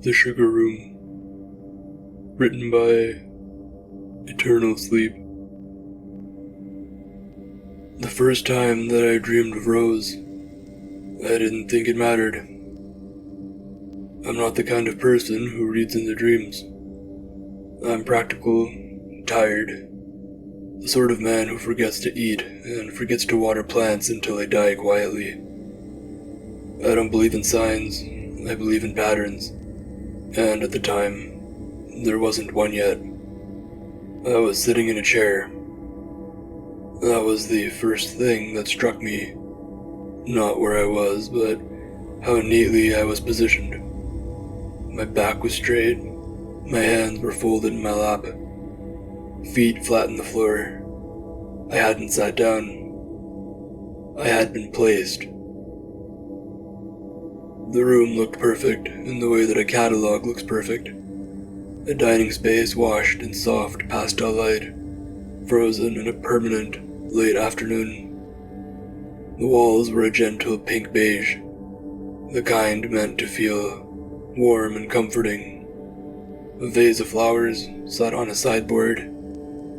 The Sugar Room. Written by Eternal Sleep. The first time that I dreamed of Rose, I didn't think it mattered. I'm not the kind of person who reads into dreams. I'm practical, tired, the sort of man who forgets to eat and forgets to water plants until they die quietly. I don't believe in signs, I believe in patterns, and at the time, there wasn't one yet. I was sitting in a chair. That was the first thing that struck me. Not where I was, but how neatly I was positioned. My back was straight, my hands were folded in my lap, feet flat on the floor. I hadn't sat down. I had been placed. The room looked perfect in the way that a catalog looks perfect. A dining space washed in soft pastel light, frozen in a permanent late afternoon. The walls were a gentle pink beige, the kind meant to feel warm and comforting. A vase of flowers sat on a sideboard,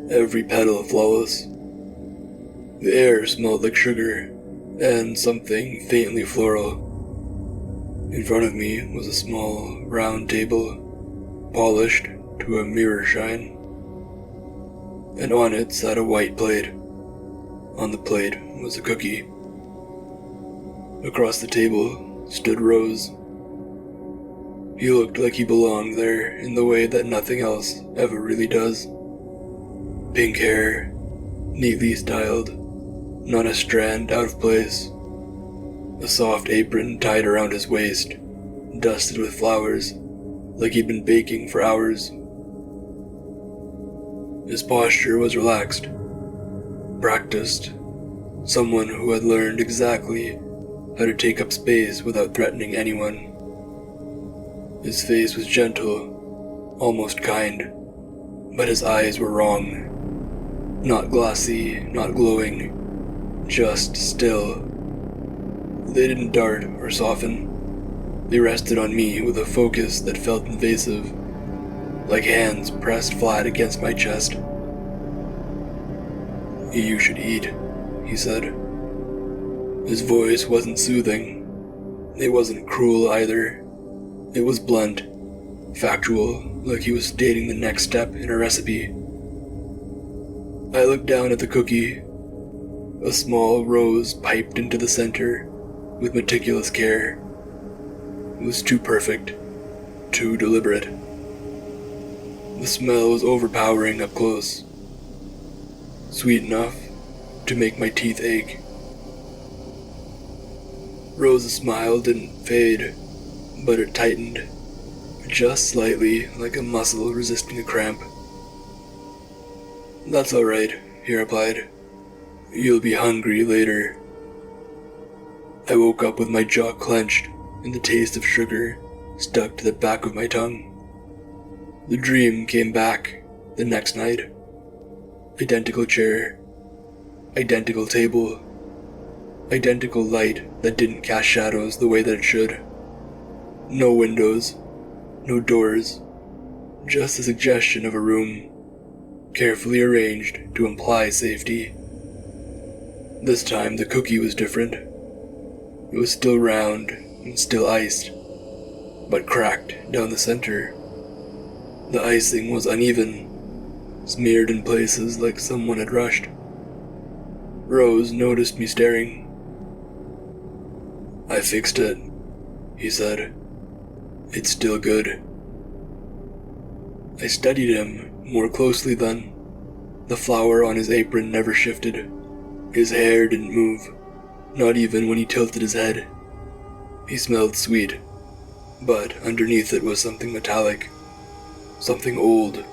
every petal flawless. The air smelled like sugar and something faintly floral. In front of me was a small, round table, polished to a mirror shine, and on it sat a white plate. On the plate was a cookie. Across the table stood Rose. He looked like he belonged there in the way that nothing else ever really does. Pink hair, neatly styled, not a strand out of place. A soft apron tied around his waist, dusted with flowers, like he'd been baking for hours. His posture was relaxed, practiced, someone who had learned exactly how to take up space without threatening anyone. His face was gentle, almost kind, but his eyes were wrong. Not glassy, not glowing, just still. They didn't dart or soften. They rested on me with a focus that felt invasive, like hands pressed flat against my chest. "You should eat," he said. His voice wasn't soothing. It wasn't cruel either. It was blunt, factual, like he was stating the next step in a recipe. I looked down at the cookie. A small rose piped into the center with meticulous care. It was too perfect, too deliberate. The smell was overpowering up close, sweet enough to make my teeth ache. Rose's smile didn't fade, but it tightened, just slightly, like a muscle resisting a cramp. "That's all right," he replied. "You'll be hungry later." I woke up with my jaw clenched and the taste of sugar stuck to the back of my tongue. The dream came back the next night. Identical chair, identical table, identical light that didn't cast shadows the way that it should. No windows, no doors, just the suggestion of a room, carefully arranged to imply safety. This time the cookie was different. It was still round and still iced, but cracked down the center. The icing was uneven, smeared in places like someone had rushed. Rose noticed me staring. "I fixed it," he said. "It's still good." I studied him more closely then. The flower on his apron never shifted. His hair didn't move, not even when he tilted his head. He smelled sweet, but underneath it was something metallic, something old.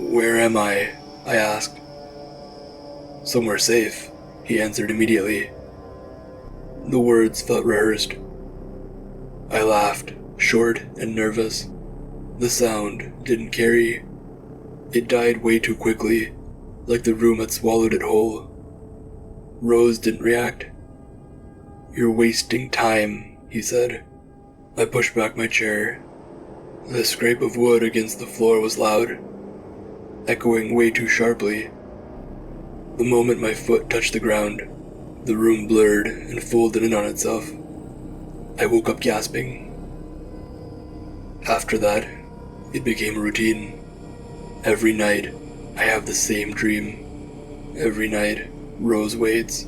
"Where am I?" I asked. "Somewhere safe," he answered immediately. The words felt rehearsed. I laughed, short and nervous. The sound didn't carry. It died way too quickly, like the room had swallowed it whole. Rose didn't react. "You're wasting time," he said. I pushed back my chair. The scrape of wood against the floor was loud, echoing way too sharply. The moment my foot touched the ground, the room blurred and folded in on itself. I woke up gasping. After that, it became a routine. Every night, I have the same dream. Every night, Rose waits.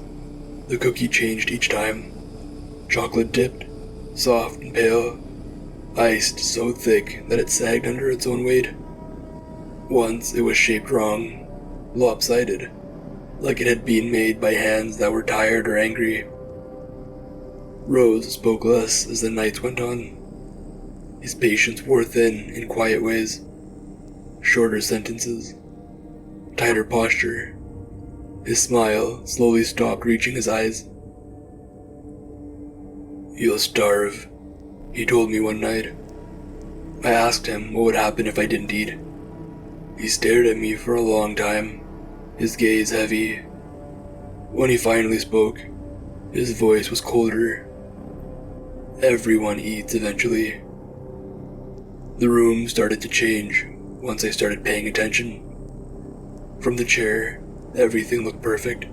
The cookie changed each time. Chocolate dipped, soft and pale, iced so thick that it sagged under its own weight. Once it was shaped wrong, lopsided, like it had been made by hands that were tired or angry. Rose spoke less as the nights went on. His patience wore thin in quiet ways. Shorter sentences, tighter posture. His smile slowly stopped reaching his eyes. "You'll starve," he told me one night. I asked him what would happen if I didn't eat. He stared at me for a long time, his gaze heavy. When he finally spoke, his voice was colder. "Everyone eats eventually." The room started to change once I started paying attention. From the chair, everything looked perfect,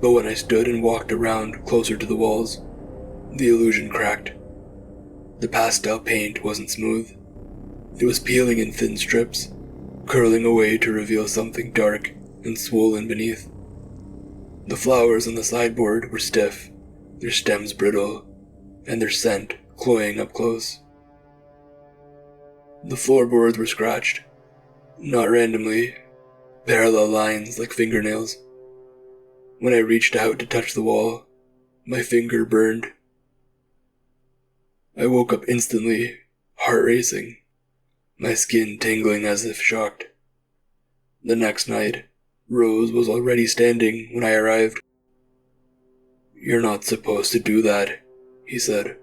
but when I stood and walked around closer to the walls, the illusion cracked. The pastel paint wasn't smooth. It was peeling in thin strips, curling away to reveal something dark and swollen beneath. The flowers on the sideboard were stiff, their stems brittle, and their scent cloying up close. The floorboards were scratched, not randomly, parallel lines like fingernails. When I reached out to touch the wall, my finger burned. I woke up instantly, heart racing, my skin tingling as if shocked. The next night, Rose was already standing when I arrived. "You're not supposed to do that," he said.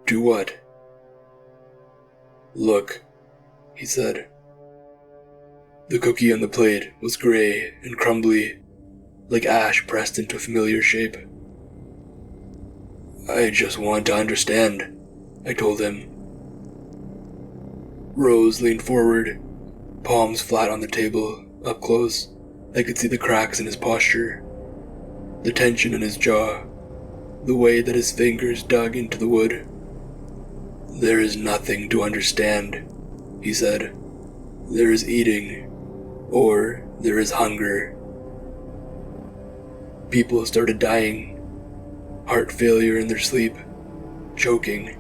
"Do what?" "Look," he said. The cookie on the plate was gray and crumbly, like ash pressed into a familiar shape. "I just want to understand," I told him. Rose leaned forward, palms flat on the table, up close. I could see the cracks in his posture, the tension in his jaw, the way that his fingers dug into the wood. "There is nothing to understand," he said. "There is eating, or there is hunger." People started dying, heart failure in their sleep, choking,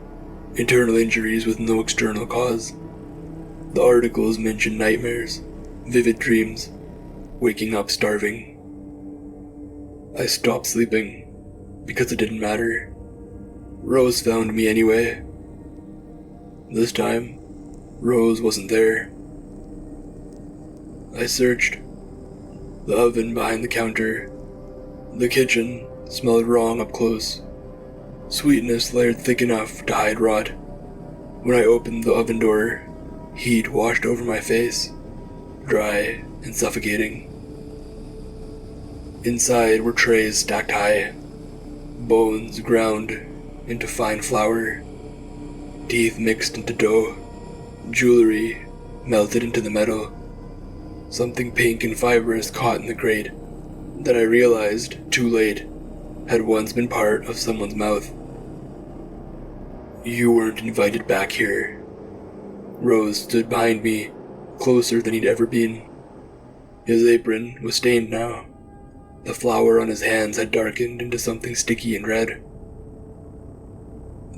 internal injuries with no external cause. The articles mentioned nightmares, vivid dreams, waking up starving. I stopped sleeping, because it didn't matter. Rose found me anyway. This time, Rose wasn't there. I searched. The oven behind the counter, the kitchen smelled wrong up close. Sweetness layered thick enough to hide rot. When I opened the oven door, heat washed over my face, dry and suffocating. Inside were trays stacked high, bones ground into fine flour, teeth mixed into dough, jewelry melted into the metal. Something pink and fibrous caught in the grate that I realized, too late, had once been part of someone's mouth. "You weren't invited back here." Rose stood behind me, closer than he'd ever been. His apron was stained now. The flour on his hands had darkened into something sticky and red.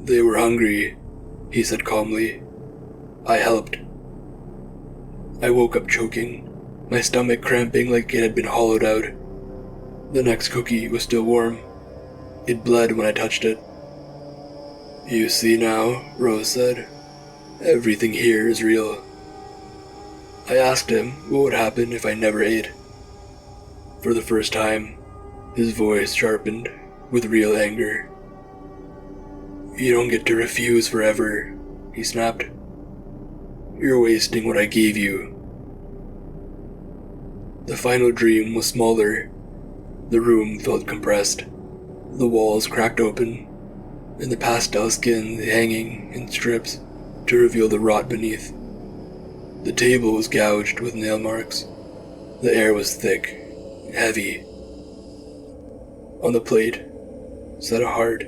"They were hungry," he said calmly. "I helped." I woke up choking, my stomach cramping like it had been hollowed out. The next cookie was still warm. It bled when I touched it. "You see now," Rose said. "Everything here is real." I asked him what would happen if I never ate. For the first time, his voice sharpened with real anger. "You don't get to refuse forever," he snapped. "You're wasting what I gave you." The final dream was smaller. The room felt compressed. The walls cracked open. and the pastel skin hanging in strips to reveal the rot beneath. The table was gouged with nail marks. The air was thick, heavy. On the plate sat a heart,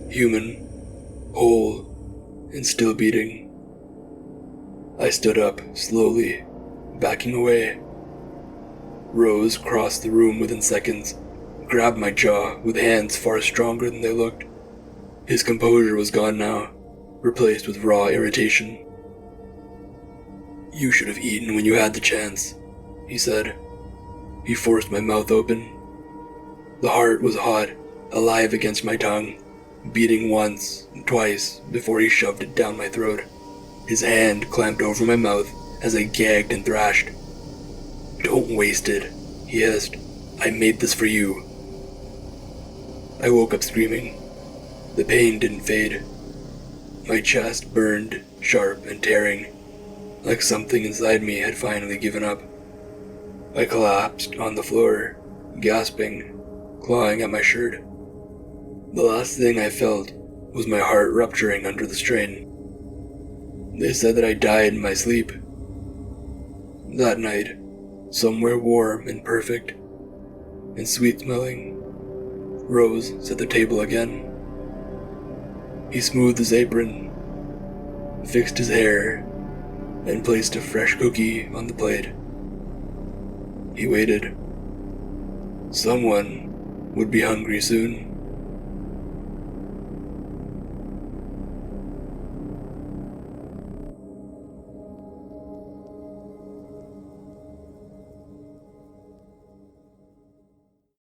human, whole, and still beating. I stood up, slowly, backing away. Rose crossed the room within seconds, grabbed my jaw with hands far stronger than they looked. His composure was gone now, replaced with raw irritation. "You should have eaten when you had the chance," he said. He forced my mouth open. The heart was hot, alive against my tongue, beating once, twice, before he shoved it down my throat. His hand clamped over my mouth as I gagged and thrashed. "Don't waste it," he hissed. "I made this for you." I woke up screaming. The pain didn't fade. My chest burned, sharp and tearing, like something inside me had finally given up. I collapsed on the floor, gasping, clawing at my shirt. The last thing I felt was my heart rupturing under the strain. They said that I died in my sleep. That night, somewhere warm and perfect, and sweet-smelling, Rose set the table again. He smoothed his apron, fixed his hair, and placed a fresh cookie on the plate. He waited. Someone would be hungry soon.